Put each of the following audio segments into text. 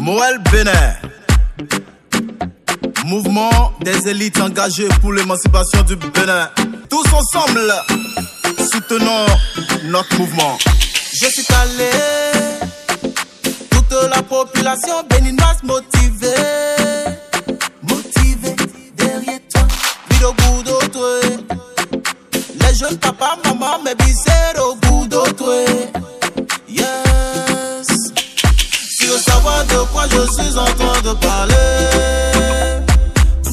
Moël Bénin, mouvement des élites engagées pour l'émancipation du Bénin. Tous ensemble, soutenons notre mouvement. Je suis calé, toute la population béninoise motivée. Motivée derrière toi, vide au bout d'autre. Les jeunes papas, maman, mes bisères au bout d'autre. Yes. Si veux savoir de quoi je suis en train de parler,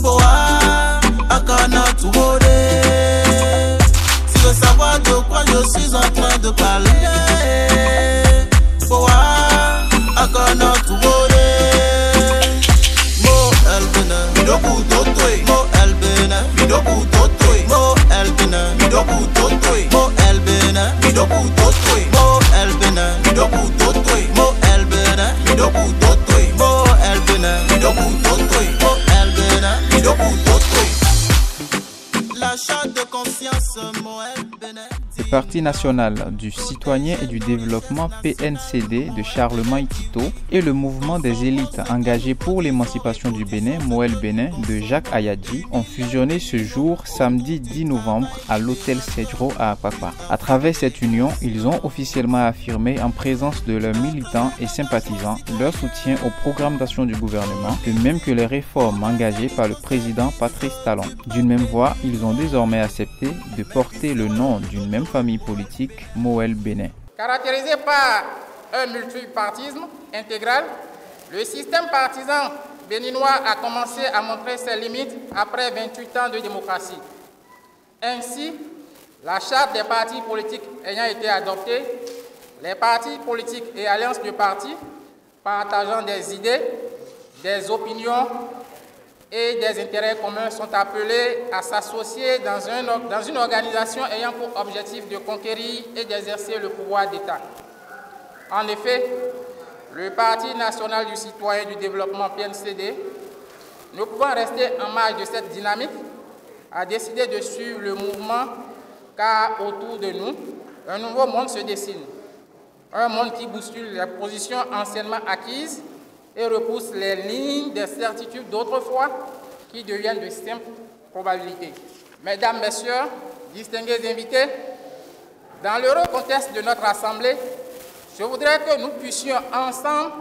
Boa, Akana, Tourode. Si veux savoir de quoi je suis en train de parler, Boa, Akana, Tourode. Mo Elbena, Midoku Totoi. Mo Elbena, Midoku Totoi. Mo Elbena, Midoku Totoi. Mo Elbena, Midoku Totoi. Mo Elbena, Midoku Totoi. Mo Elbena, Midoku Totoi. Mo Elbena, Midoku Totoi. Mo Elbena, Midoku Totoi. L'achat de conscience, Mo Elbena. Le Parti national du citoyen et du développement PNCD de Charlemagne Tito et le mouvement des élites engagées pour l'émancipation du Bénin, Moël Bénin, de Jacques Ayadji, ont fusionné ce jour, samedi 10 novembre, à l'hôtel Cedro à Apapa. À travers cette union, ils ont officiellement affirmé en présence de leurs militants et sympathisants leur soutien au programme d'action du gouvernement, de même que les réformes engagées par le président Patrice Talon. D'une même voix, ils ont désormais accepté de porter le nom d'une même famille politique, Moël Bénin. Caractérisé par un multipartisme intégral, le système partisan béninois a commencé à montrer ses limites après 28 ans de démocratie. Ainsi, la charte des partis politiques ayant été adoptée, les partis politiques et alliances de partis partageant des idées, des opinions et des intérêts communs sont appelés à s'associer dans une organisation ayant pour objectif de conquérir et d'exercer le pouvoir d'État. En effet, le Parti national du citoyen et du développement PNCD, ne pouvant rester en marge de cette dynamique, a décidé de suivre le mouvement car autour de nous, un nouveau monde se dessine. Un monde qui bouscule les positions anciennement acquises et repousse les lignes des certitudes d'autrefois qui deviennent de simples probabilités. Mesdames, Messieurs, distingués invités, dans l'heureux contexte de notre Assemblée, je voudrais que nous puissions ensemble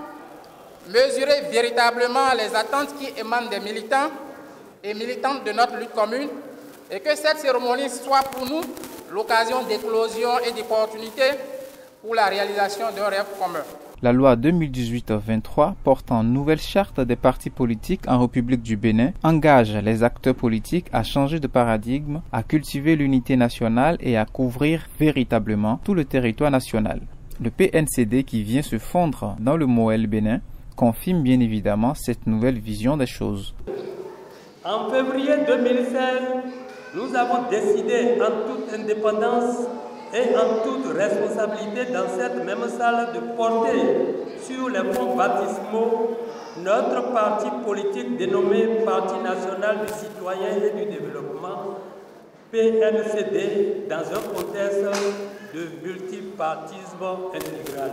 mesurer véritablement les attentes qui émanent des militants et militantes de notre lutte commune et que cette cérémonie soit pour nous l'occasion d'éclosion et d'opportunité pour la réalisation d'un rêve commun. La loi 2018-23 portant nouvelle charte des partis politiques en République du Bénin engage les acteurs politiques à changer de paradigme, à cultiver l'unité nationale et à couvrir véritablement tout le territoire national. Le PNCD qui vient se fondre dans le Moël Bénin confirme bien évidemment cette nouvelle vision des choses. En février 2016, nous avons décidé en toute indépendance et en toute responsabilité dans cette même salle de porter sur les fonds baptismaux notre parti politique dénommé Parti national du citoyen et du développement, PNCD, dans un contexte de multipartisme intégral.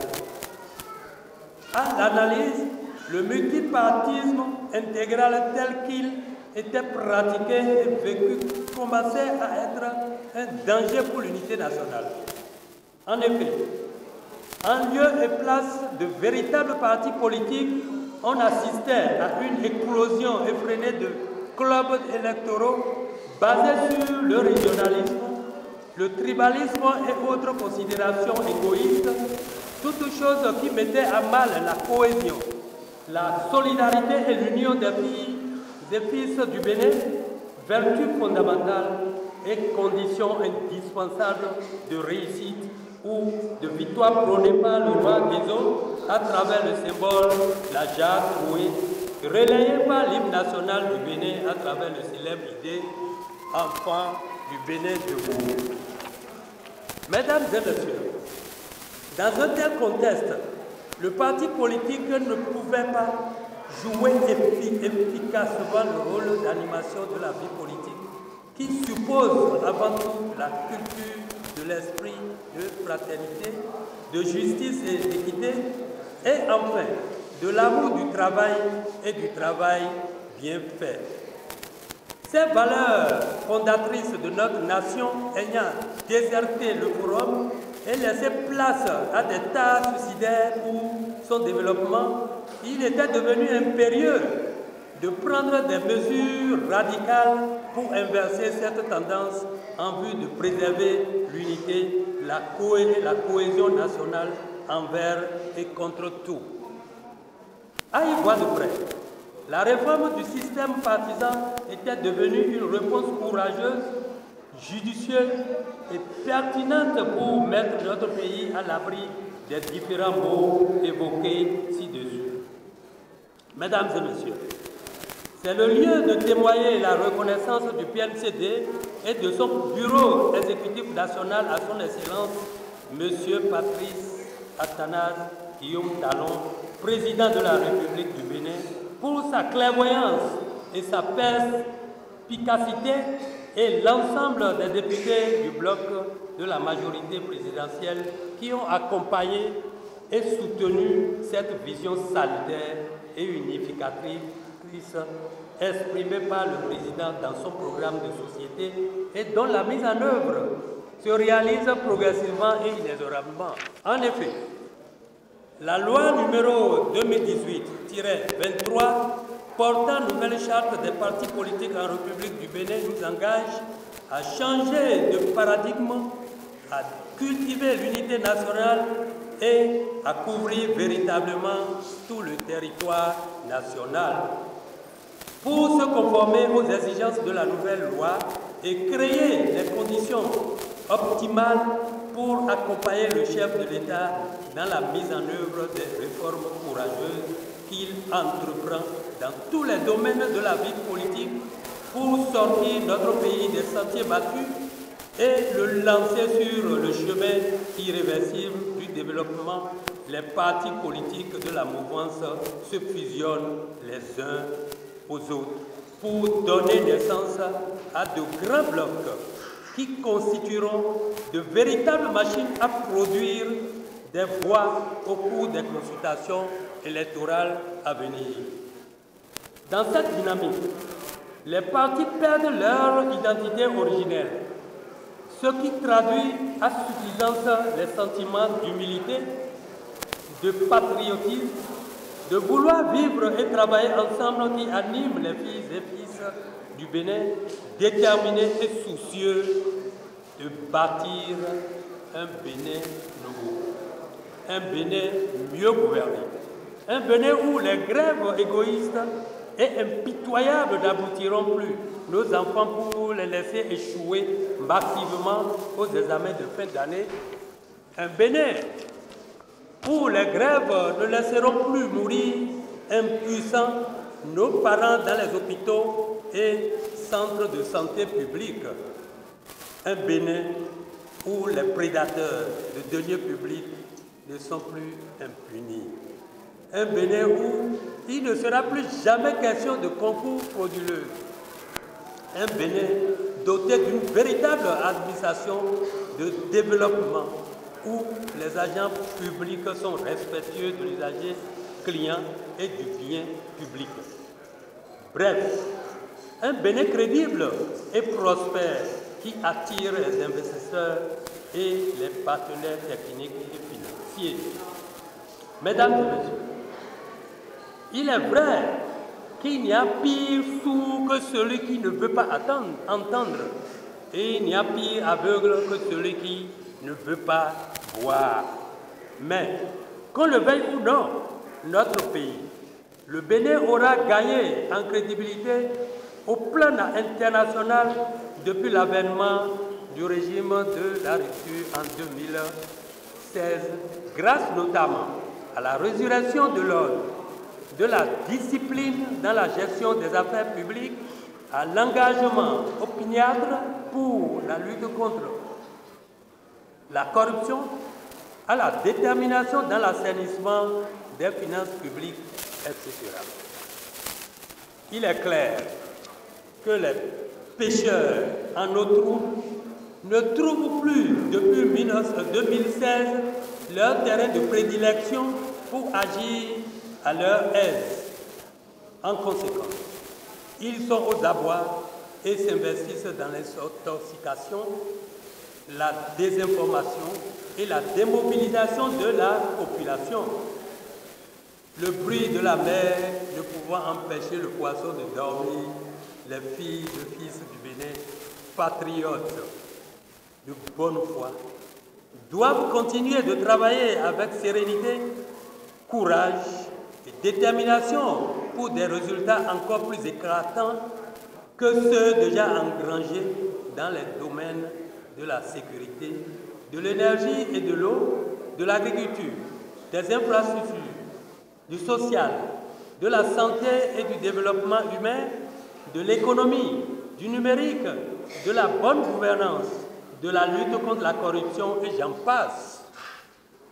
À l'analyse, le multipartisme intégral tel qu'il était pratiqué et vécu commençait à être un danger pour l'unité nationale. En effet, en lieu et place de véritables partis politiques, on assistait à une éclosion effrénée de clubs électoraux basés sur le régionalisme, le tribalisme et autres considérations égoïstes, toutes choses qui mettaient à mal la cohésion, la solidarité et l'union des filles et fils du Bénin, vertu fondamentale et condition indispensable de réussite ou de victoire prônée par le roi Guizot à travers le symbole, la Jacques Roué, relayé par l'hymne national du Bénin à travers le célèbre idée « Enfant du Bénin de vous ». Mesdames et messieurs, dans un tel contexte, le parti politique ne pouvait pas jouer efficacement le rôle d'animation de la vie politique, qui suppose avant tout la culture de l'esprit de fraternité, de justice et d'équité, et enfin de l'amour du travail et du travail bien fait. Ces valeurs fondatrices de notre nation ayant déserté le forum et laissé place à des tâches suicidaires pour son développement, il était devenu impérieux de prendre des mesures radicales pour inverser cette tendance en vue de préserver l'unité, la cohésion nationale envers et contre tout. À y voir de près, la réforme du système partisan était devenue une réponse courageuse, judicieuse et pertinente pour mettre notre pays à l'abri des différents maux évoqués ci-dessus. Mesdames et messieurs, c'est le lieu de témoigner la reconnaissance du PNCD et de son bureau exécutif national à son Excellence, M. Patrice Athanase Guillaume Talon, président de la République du Bénin, pour sa clairvoyance et sa perspicacité, et l'ensemble des députés du bloc de la majorité présidentielle qui ont accompagné et soutenu cette vision salutaire et unificatrice exprimée par le président dans son programme de société et dont la mise en œuvre se réalise progressivement et inexorablement. En effet, la loi numéro 2018-23 portant nouvelle charte des partis politiques en République du Bénin nous engage à changer de paradigme, à cultiver l'unité nationale et à couvrir véritablement tout le territoire national. Pour se conformer aux exigences de la nouvelle loi et créer les conditions optimales pour accompagner le chef de l'État dans la mise en œuvre des réformes courageuses qu'il entreprend dans tous les domaines de la vie politique pour sortir notre pays des sentiers battus et le lancer sur le chemin irréversible du développement. Les partis politiques de la mouvance se fusionnent les uns aux autres pour donner naissance à de grands blocs qui constitueront de véritables machines à produire des voix au cours des consultations électorales à venir. Dans cette dynamique, les partis perdent leur identité originelle, ce qui traduit à suffisance les sentiments d'humilité, de patriotisme, de vouloir vivre et travailler ensemble qui animent les filles et fils du Bénin, déterminés et soucieux de bâtir un Bénin nouveau, un Bénin mieux gouverné, un Bénin où les grèves égoïstes et impitoyables n'aboutiront plus, nos enfants pour les laisser échouer massivement aux examens de fin d'année, un Bénin où les grèves ne laisseront plus mourir impuissants nos parents dans les hôpitaux et centres de santé publics. Un Bénin où les prédateurs de deniers publics ne sont plus impunis. Un Bénin où il ne sera plus jamais question de concours frauduleux. Un Bénin doté d'une véritable administration de développement où les agents publics sont respectueux de l'usager client et du bien public. Bref, un Bénin crédible et prospère qui attire les investisseurs et les partenaires techniques et financiers. Mesdames et messieurs, il est vrai qu'il n'y a pire sourd que celui qui ne veut pas entendre, et il n'y a pire aveugle que celui qui ne veut pas voir. Mais, qu'on le veuille ou non, notre pays, le Bénin aura gagné en crédibilité au plan international depuis l'avènement du régime de la rupture en 2016, grâce notamment à la résurrection de l'ordre, de la discipline dans la gestion des affaires publiques, à l'engagement opiniâtre pour la lutte contre la corruption, à la détermination dans l'assainissement des finances publiques, etc. Il est clair que les pêcheurs en eau trouble ne trouvent plus depuis 2016 leur terrain de prédilection pour agir à leur aise. En conséquence, ils sont aux abois et s'investissent dans l'intoxication, la désinformation et la démobilisation de la population. Le bruit de la mer ne pouvant empêcher le poisson de dormir, les filles et fils du Bénin, patriotes de bonne foi, doivent continuer de travailler avec sérénité, courage et détermination pour des résultats encore plus éclatants que ceux déjà engrangés dans les domaines de la sécurité, de l'énergie et de l'eau, de l'agriculture, des infrastructures, du social, de la santé et du développement humain, de l'économie, du numérique, de la bonne gouvernance, de la lutte contre la corruption et j'en passe.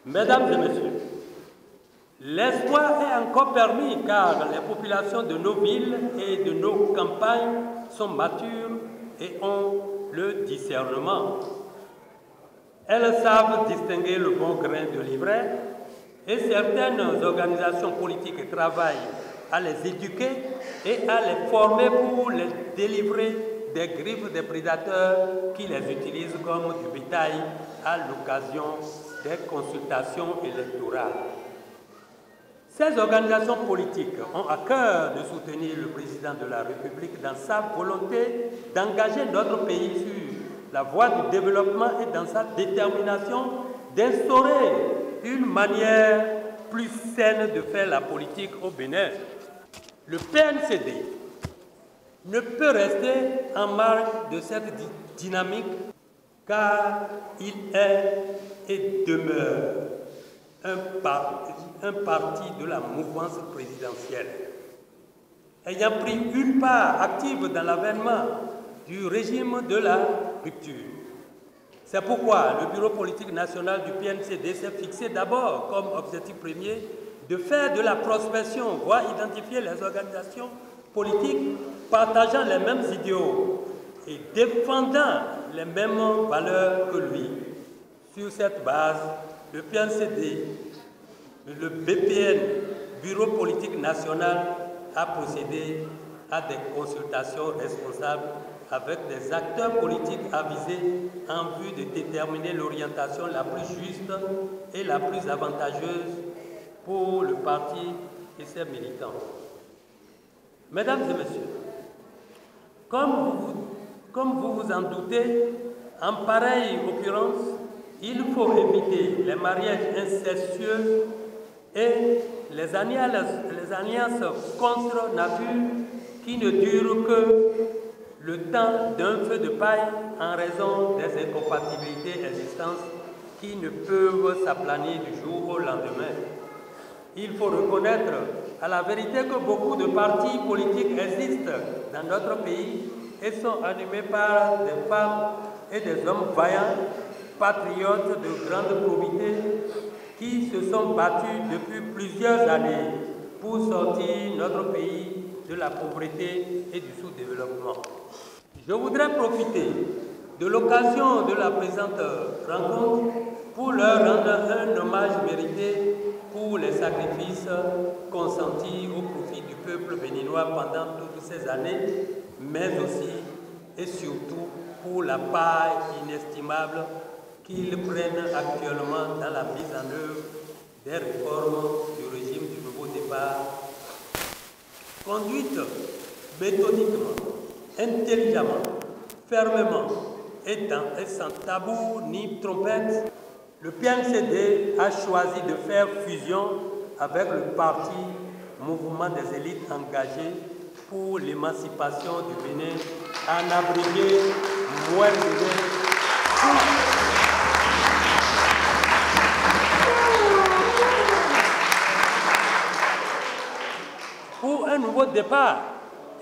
Mesdames et messieurs, l'espoir est encore permis car les populations de nos villes et de nos campagnes sont matures et ont le discernement. Elles savent distinguer le bon grain de l'ivraie et certaines organisations politiques travaillent à les éduquer et à les former pour les délivrer des griffes des prédateurs qui les utilisent comme du bétail à l'occasion des consultations électorales. Ces organisations politiques ont à cœur de soutenir le président de la République dans sa volonté d'engager notre pays sur la voie du développement et dans sa détermination d'instaurer une manière plus saine de faire la politique au Bénin. Le PNCD ne peut rester en marge de cette dynamique car il est et demeure un parti de la mouvance présidentielle. Ayant pris une part active dans l'avènement du régime de la rupture. C'est pourquoi le bureau politique national du PNCD s'est fixé d'abord comme objectif premier de faire de la prospection, voire identifier les organisations politiques partageant les mêmes idéaux et défendant les mêmes valeurs que lui. Sur cette base, le PNCD, le BPN, Bureau politique national, a procédé à des consultations responsables avec des acteurs politiques avisés en vue de déterminer l'orientation la plus juste et la plus avantageuse pour le parti et ses militants. Mesdames et messieurs, comme vous vous en doutez, en pareille occurrence, il faut éviter les mariages incestueux et les alliances contre nature qui ne durent que le temps d'un feu de paille en raison des incompatibilités existantes qui ne peuvent s'aplanir du jour au lendemain. Il faut reconnaître à la vérité que beaucoup de partis politiques existent dans notre pays et sont animés par des femmes et des hommes vaillants, patriotes de grande probité, qui se sont battus depuis plusieurs années pour sortir notre pays de la pauvreté et du sous-développement. Je voudrais profiter de l'occasion de la présente rencontre pour leur rendre un hommage mérité pour les sacrifices consentis au profit du peuple béninois pendant toutes ces années, mais aussi et surtout pour la part inestimable qu'ils prennent actuellement dans la mise en œuvre des réformes du régime du nouveau départ, conduite méthodiquement, intelligemment, fermement et sans tabou ni trompette. Le PNCD a choisi de faire fusion avec le parti Mouvement des élites engagées pour l'émancipation du Bénin, en abrégé MOEL-BN, pour un nouveau départ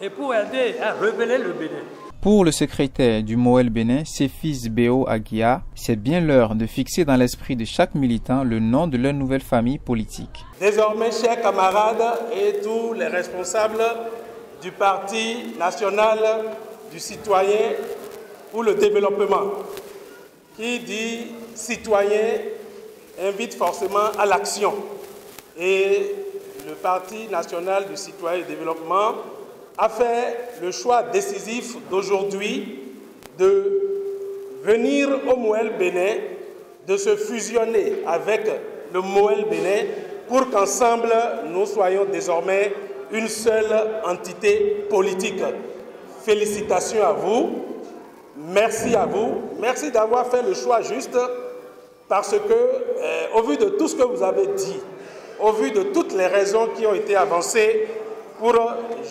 et pour aider à révéler le Bénin. Pour le secrétaire du MOEL Bénin, Séphis Béo Aguia, c'est bien l'heure de fixer dans l'esprit de chaque militant le nom de leur nouvelle famille politique. Désormais, chers camarades et tous les responsables du Parti national du citoyen pour le développement, qui dit citoyen invite forcément à l'action. Et le Parti national du citoyen et du développement a fait le choix décisif d'aujourd'hui de venir au Moël Bénin, de se fusionner avec le Moël Bénin pour qu'ensemble nous soyons désormais une seule entité politique. Félicitations à vous, merci d'avoir fait le choix juste parce que, au vu de tout ce que vous avez dit, au vu de toutes les raisons qui ont été avancées pour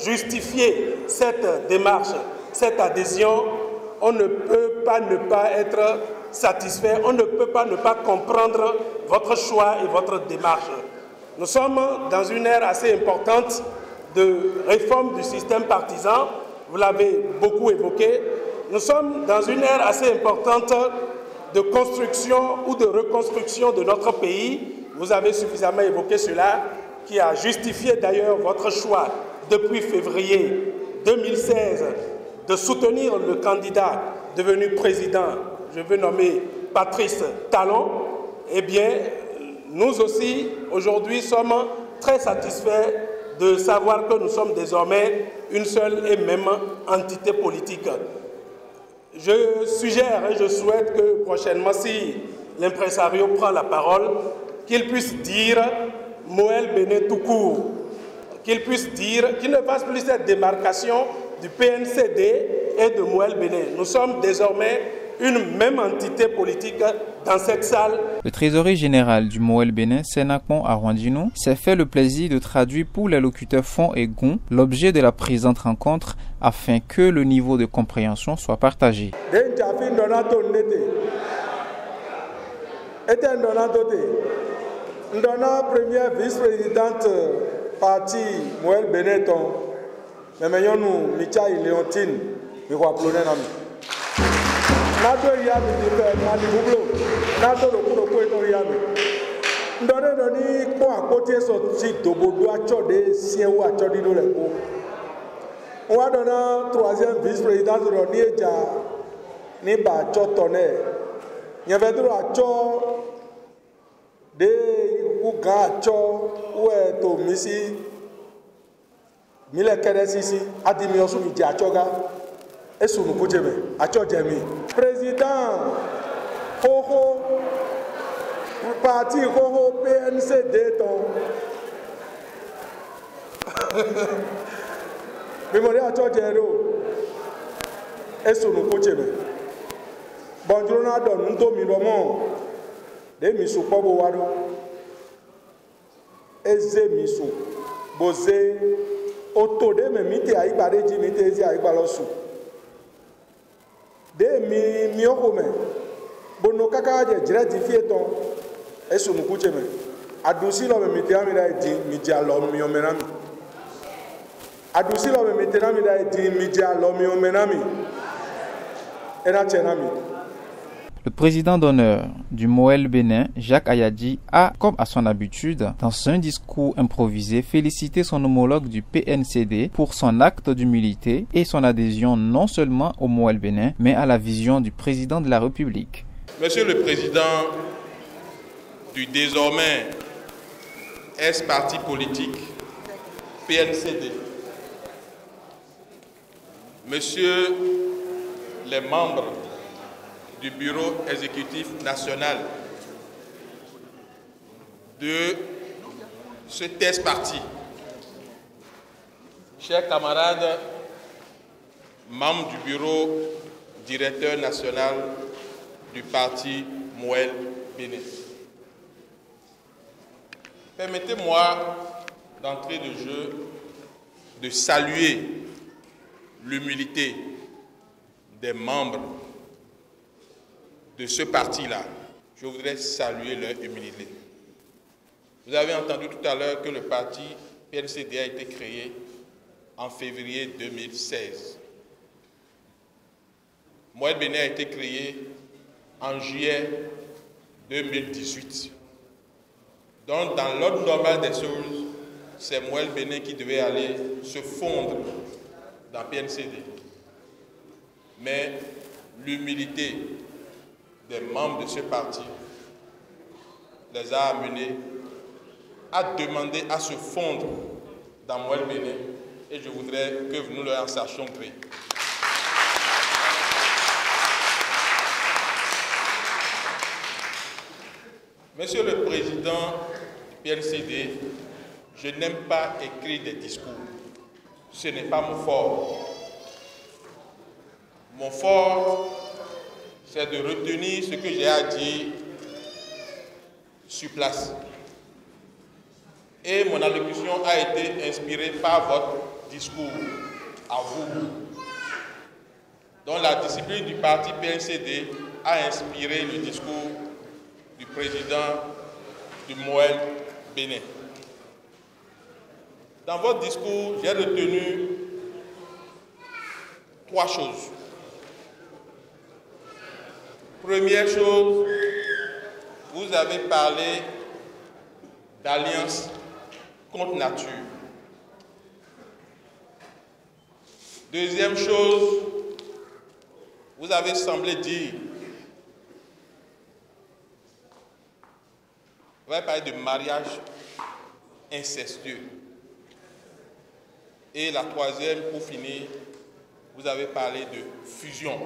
justifier cette démarche, cette adhésion, on ne peut pas ne pas être satisfait, on ne peut pas ne pas comprendre votre choix et votre démarche. Nous sommes dans une ère assez importante de réforme du système partisan, vous l'avez beaucoup évoqué. Nous sommes dans une ère assez importante de construction ou de reconstruction de notre pays. Vous avez suffisamment évoqué cela, qui a justifié d'ailleurs votre choix depuis février 2016 de soutenir le candidat devenu président, je veux nommer Patrice Talon. Eh bien, nous aussi, aujourd'hui, sommes très satisfaits de savoir que nous sommes désormais une seule et même entité politique. Je suggère et je souhaite que prochainement, si l'impresario prend la parole, qu'il puisse dire Moël Bénin tout court, qu'il puisse dire, qu'il ne fasse plus cette démarcation du PNCD et de Moël Bénin. Nous sommes désormais une même entité politique dans cette salle. Le trésorier général du Moël Bénin, Sénakon Arwandino, s'est fait le plaisir de traduire pour les locuteurs Fon et Gon l'objet de la présente rencontre afin que le niveau de compréhension soit partagé. Ndona première vice-présidente parti Moël Bénéton, mais maintenant Michaï Léontine, je vais applaudir Nami. Nato Yami dit Nani Boublo, Nato le coup de Koueton Yami. Ndona doni pour à côté sorti de Bodo à Tchode, Sien ou à Tchodi de l'Eco. On va donner troisième vice-présidente de Nieja, Niba Tchotonné. Il y avait droit à Tchod. De ugacho uwe to misi mile kere sisi adimi osu mi di achoga esu nu kujeme acho jemi président Hoho parti Hoho PNCD ton memori acho jero esu nu kujeme bonjour na don ndo mi romo de misu kpobo wado eze misu boze oto de me mite aibare ji mite ezi aibalo su de mi okome bono kaka je jire di fieton esu nu kuche me adusi lo me mite amira di mi ja lo mi omenami adusi lo me mite amira di mi ja lo mi omenami era chenami. Le président d'honneur du Moël Bénin, Jacques Ayadji, a, comme à son habitude, dans un discours improvisé, félicité son homologue du PNCD pour son acte d'humilité et son adhésion non seulement au Moël Bénin, mais à la vision du président de la République. Monsieur le Président du désormais ex-parti politique PNCD, Monsieur les membres du bureau exécutif national de ce test parti, chers camarades, membres du bureau directeur national du parti Moël Bénin. Permettez-moi d'entrer de jeu de saluer l'humilité des membres de ce parti-là. Je voudrais saluer leur humilité. Vous avez entendu tout à l'heure que le parti PNCD a été créé en février 2016. Moël Bénin a été créé en juillet 2018. Donc, dans l'ordre normal des choses, c'est Moël Bénin qui devait aller se fondre dans PNCD. Mais l'humilité des membres de ce parti les a amenés a demandé à se fondre dans Moelle Bénin et je voudrais que nous leur en sachions gré. Monsieur le Président du PNCD, je n'aime pas écrire des discours. Ce n'est pas mon fort. Mon fort, c'est de retenir ce que j'ai à dire sur place. Et mon allocution a été inspirée par votre discours à vous, dont la discipline du parti PNCD a inspiré le discours du président du Moelle Bénin. Dans votre discours, j'ai retenu 3 choses. Première chose, vous avez parlé d'alliance contre nature. Deuxième chose, vous avez semblé dire, vous avez parlé de mariage incestueux. Et la troisième, pour finir, vous avez parlé de fusion.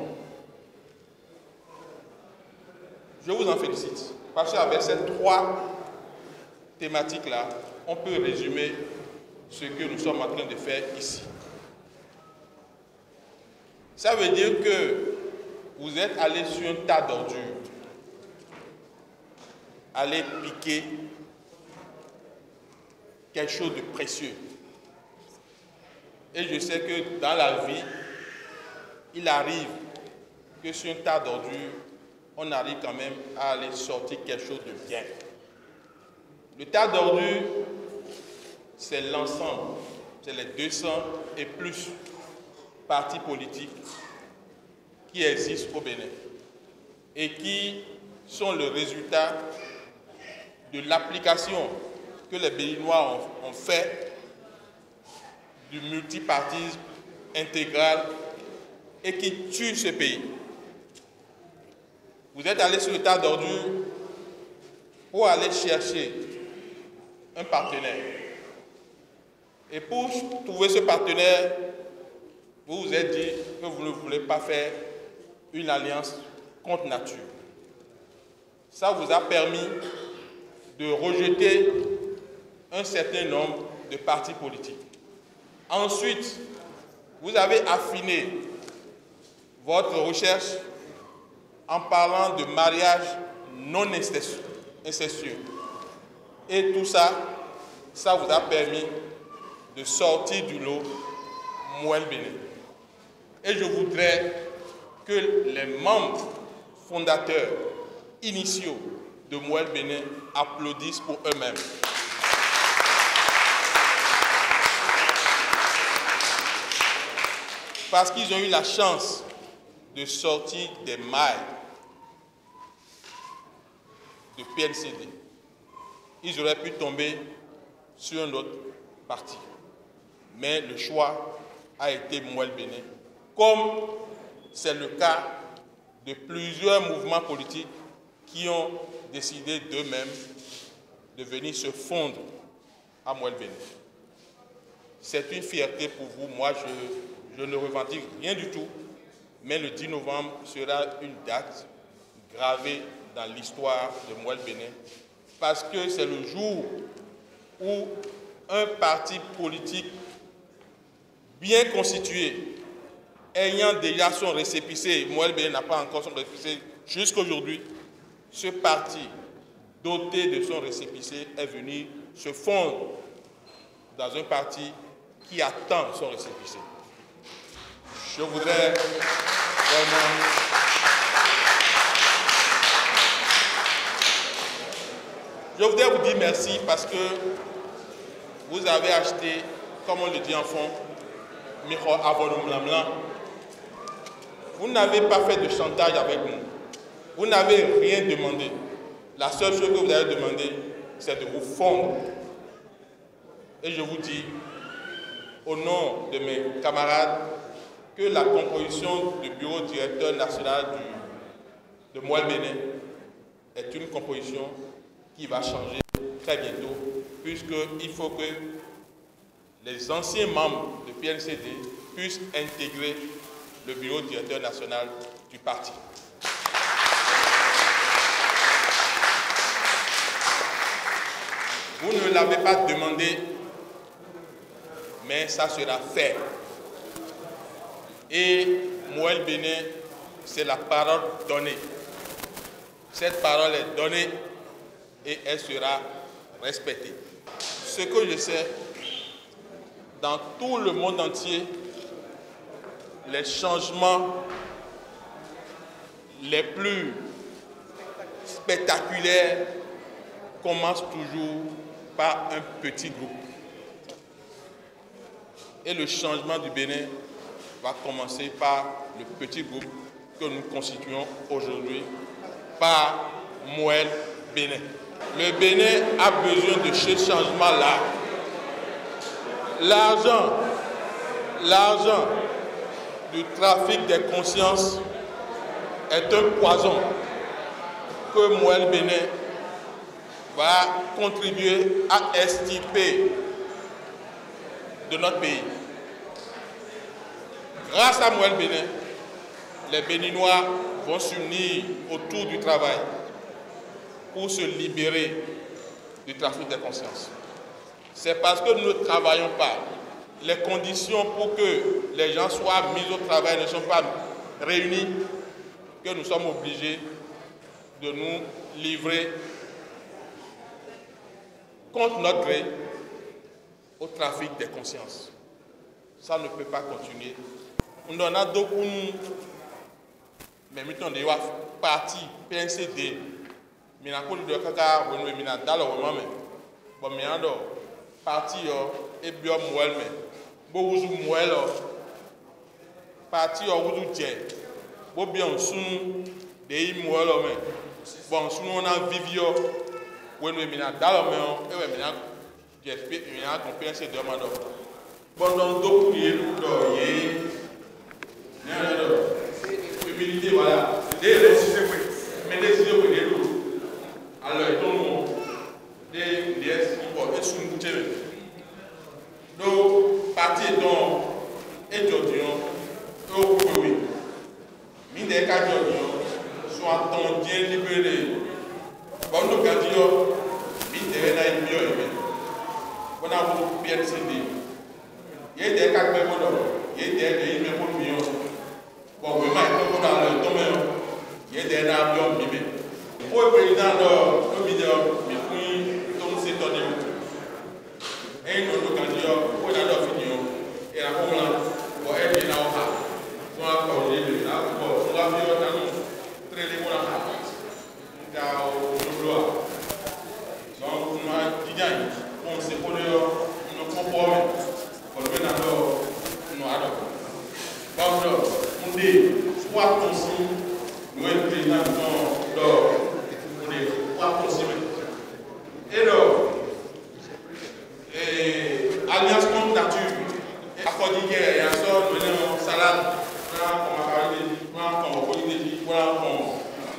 Je vous en félicite, parce qu'avec ces 3 thématiques-là, on peut résumer ce que nous sommes en train de faire ici. Ça veut dire que vous êtes allé sur un tas d'ordures, aller piquer quelque chose de précieux. Et je sais que dans la vie, il arrive que sur un tas d'ordures, on arrive quand même à aller sortir quelque chose de bien. Le tas d'ordures, c'est l'ensemble, c'est les 200 et plus partis politiques qui existent au Bénin et qui sont le résultat de l'application que les Béninois ont fait du multipartisme intégral et qui tue ce pays. Vous êtes allé sur le tas d'ordures pour aller chercher un partenaire. Et pour trouver ce partenaire, vous vous êtes dit que vous ne voulez pas faire une alliance contre nature. Ça vous a permis de rejeter un certain nombre de partis politiques. Ensuite, vous avez affiné votre recherche en parlant de mariage non incestueux. Et tout ça, ça vous a permis de sortir du lot Moelle Bénin. Et je voudrais que les membres fondateurs initiaux de Moelle Bénin applaudissent pour eux-mêmes. Parce qu'ils ont eu la chance de sortir des mailles de PNCD. Ils auraient pu tomber sur un autre parti. Mais le choix a été Moelle Bénin, comme c'est le cas de plusieurs mouvements politiques qui ont décidé d'eux-mêmes de venir se fondre à Moelle Bénin. C'est une fierté pour vous. Moi, je ne revendique rien du tout, mais le 10 novembre sera une date gravée dans l'histoire de Moelle Bénin, parce que c'est le jour où un parti politique bien constitué, ayant déjà son récépissé, Moelle Bénin n'a pas encore son récépissé jusqu'à aujourd'hui, ce parti doté de son récépissé est venu se fondre dans un parti qui attend son récépissé. Je voudrais vraiment vous dire merci parce que vous avez acheté, comme on le dit en fond, Miro Avonumlamlan. Vous n'avez pas fait de chantage avec nous. Vous n'avez rien demandé. La seule chose que vous avez demandé, c'est de vous fondre. Et je vous dis, au nom de mes camarades, que la composition du bureau directeur national de Moelle Bénin est une composition qui va changer très bientôt puisqu'il faut que les anciens membres de PNCD puissent intégrer le bureau directeur national du parti. Vous ne l'avez pas demandé, mais ça sera fait. Et Moël Bénin, c'est la parole donnée. Cette parole est donnée et elle sera respectée. Ce que je sais, dans tout le monde entier, les changements les plus spectaculaires commencent toujours par un petit groupe. Et le changement du Bénin va commencer par le petit groupe que nous constituons aujourd'hui, par Moël Bénin. Le Bénin a besoin de ce changement-là. L'argent du trafic des consciences est un poison que Moël Bénin va contribuer à extirper de notre pays. Grâce à Moël Bénin, les Béninois vont s'unir autour du travail pour se libérer du trafic des consciences. C'est parce que nous ne travaillons pas. Les conditions pour que les gens soient mis au travail ne sont pas réunies que nous sommes obligés de nous livrer contre notre gré au trafic des consciences. Ça ne peut pas continuer. On en a d'autres, mais mettons des partis PNCD, mais on a connu de caca, on a mis dans le moment, bon, mais on a parti et bien Moël, mais beaucoup de Moël, parti ou du Djé, bon bien on soun des Moël, mais bon soun on a vivió, on a mis dans le moment, et on a mis j'espère qu'il y a un PNCD maintenant. Bon, donc, il y a humilité, voilà. Mais des idées, alors, il tombe des donc, parti donc, et Jordion, oui. Mine des cas Jordion, soit ton bien libéré. Bon, nous, quand il y a mine des cas Jordion, on a beaucoup de PNCD. Il y a des cas de mémoire, il y a des mémoires millions. Bon, vraiment, il faut dans le domaine, il y a des avions mimés. Pour le président, le vidéo, mais puis, donc c'est ton niveau. Et nous, nous, quand il y a un opinion, et la commune, pour être là, on va corriger le là, on va faire un très bon travail. Dans le droit. Donc, on a dit, on s'est pour nous conformer. On va d'abord nous adopter. Donc, on dit, soit on signe, nous sommes président d'or, on dit, soit on signe. Et donc, alliance contre nature, accord d'hier, et un sort, nous avons salade, nous avons politique, nous avons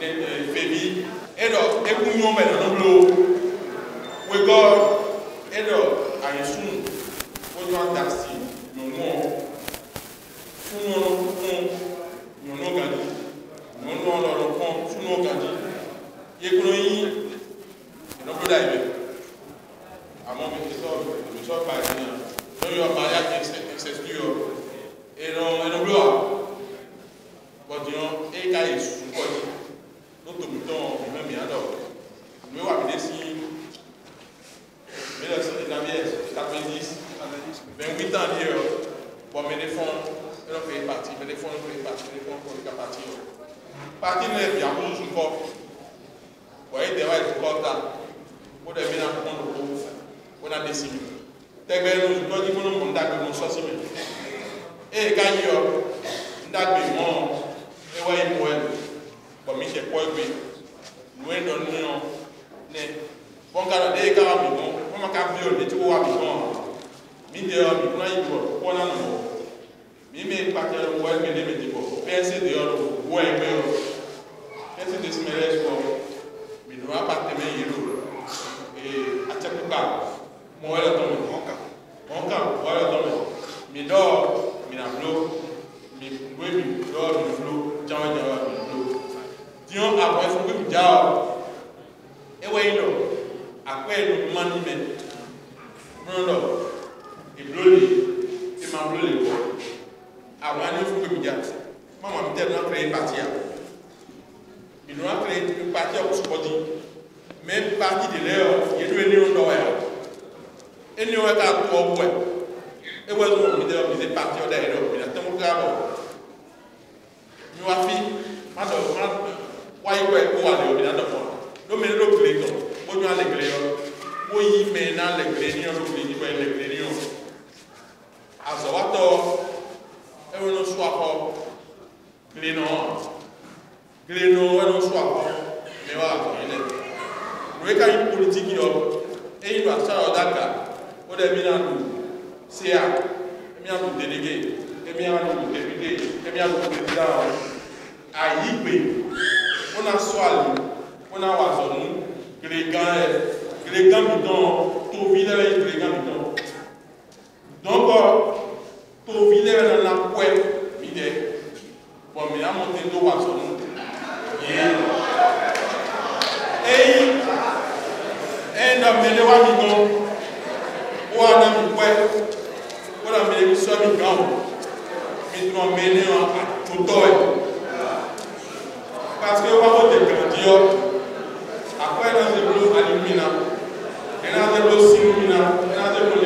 fémi. Et donc, et pour nous, maintenant, nous avons, et donc, à un soum, nous avons taxi, nous avons parti ne vient pour nous encore. Vous voyez, des fois, il faut qu'on pour devenir un peu on a décidé. T'es bien, nous disons que nous avons nous sortir. Et quand il y a un argument, et ouais, comme il est quoi, nous donnons bon, quand on a des gars, comme on a vu, tu vois, il y a un mais pas que le web me dit bon, penser de web, penser de se mêler, mais nous avons pas de et à chaque cas, nous avons créé une partie au Spodi, même partie de l'air, il y a une noire. Et nous avons fait un tour. Et nous avons mis des parties au derrière, mais nous avons fait nous avons fait une politique et il doit faire Dakar. On est bien CA, bien délégué, bien député, bien président. À Yipé, on a Soali, on a Wazonou, Grégan Bidon, Toville et Grégan Bidon. Donc, Toville est dans la poêle, Mide. Bon, mais là, mon této Wazonou. Et dans le Méléwa Bidon, on a mis poêle, on a mis les soins Bidon, mais nous avons mené à tout le parce que on va voter grandir. Après, on a des blocs alumina, on a des blocs silumina, on a des blocs